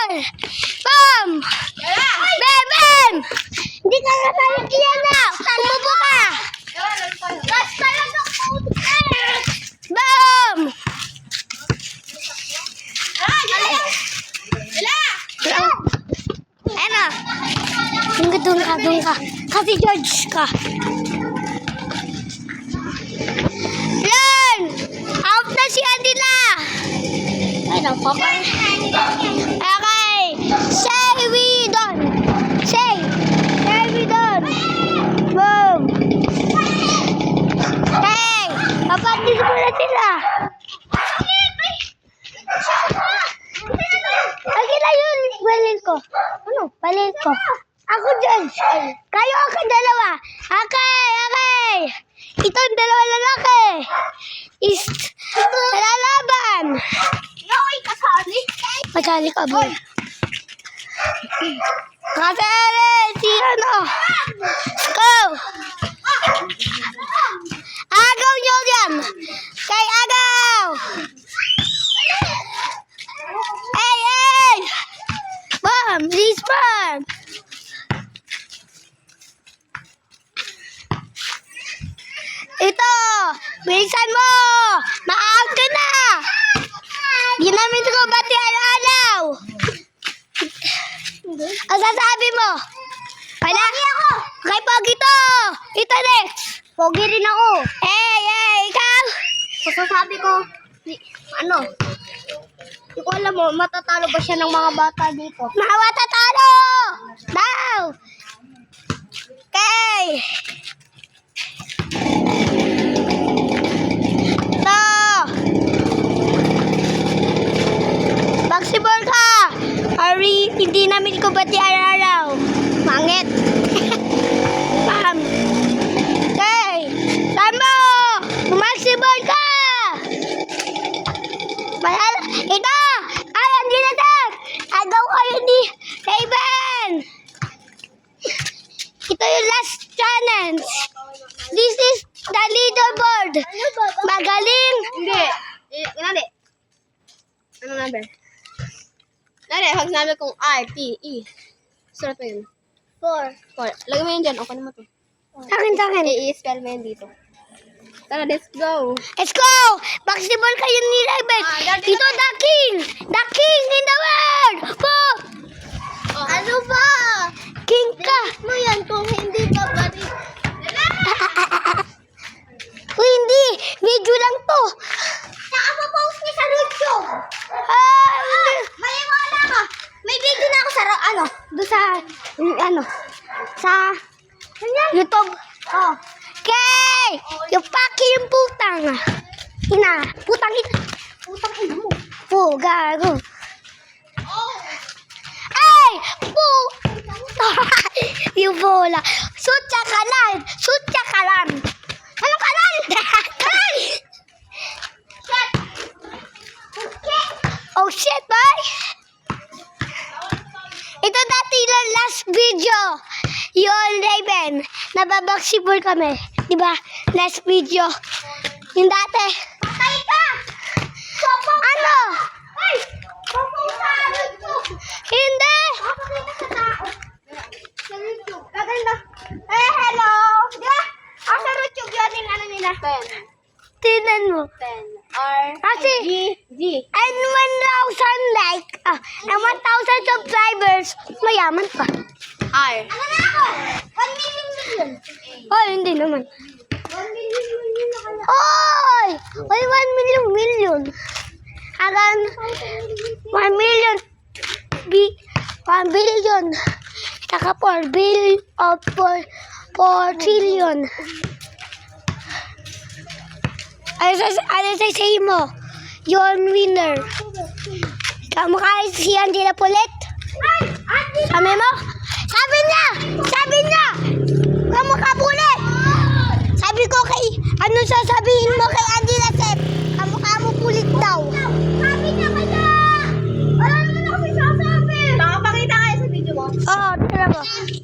Bam! Bam! Bam! Hindi ka nga tayo iyan na! Umupo ka! Bam! Ano? Doon ka. Kasi George ka. Yan! Out na si Adila! Ay, nagpapay. Okay. Say we done. Say we done. Boom. Hey! Papatis mo na sila. Lagi na yun. Balil ko. Ano? Balil ko. Ako, George. Kayo ako dalawa. Okay. Ito ang dalawa lalaki. Lalaban. Kasali ka, boy. Kasali. Si ano? Go. Agaw nyo yan. Kay agaw. Hey. Bam. Please, bam. Ito, bilisan mo! Maag ka na! Ginamit ko bati araw-araw! Ang sasabi mo? Wala? Kay Pogi to! Ito next! Pogi rin ako! Hey, ikaw! Sasabi ko, ano? Hindi ko alam mo, matatalo ba siya ng mga bata dito? Matatalo! Daw! Okay! Basketball ka! Ari, hindi namin ko bati araw-araw. Mangit. Pam. Okay. Sama! Basketball ka! Ito! Ay, hindi na tag! Agaw kayo ni Raven! Ito yung last challenge. This is the leaderboard. Magaling. Hindi. Nari. Ano number? Nari, pag sinabi kong R-T-E. Surat mo yun. 4. Lagay mo yun dyan. Okay naman to. Akin. I-spell mo yun dito. Tara, let's go. Let's go! Basketball kayo ni Raven. Ito, the king! The king in the world! Po! Ano ba? King ka! Mo yan kung hindi ka ba rin. Hindi! Video lang to! Saka mo post niya sa YouTube. Maliwala ka. May video na ako sa Doon sa YouTube. Oh. Okay! Yung paki yung putang. Putang ina. Putang ina mo. Po, gago. Oh. Ay! Po! Yung bola. Sutya ka lang. Ano ka lang? Shit. Oh shit, boy! Ito dati lang last video. Yun, Raven. Nababasketball kami. Diba? Last video. Yung dati. Patay ka. Ano? Ay! Popo sa YouTube. Hindi! Papatay ka sa tao. Sa YouTube. Gaganda. Hello. Diba? Sa YouTube yun yung ano nila. 10. Tinan mo. 10. R. Kasi, G. and 1,000 like, and 1,000 subscribers, mayaman pa. R. Ano na ako? 1 million. Oh, hindi naman. 1 million na kaya. Oy! Oy, 1 million. Hanggang 1 million. 1 billion. Saka 4 trillion. Ano say mo? You're winner. Kamu kahit si Angela Pulit? Sabi mo? Sabi niya! Kamu kapulit!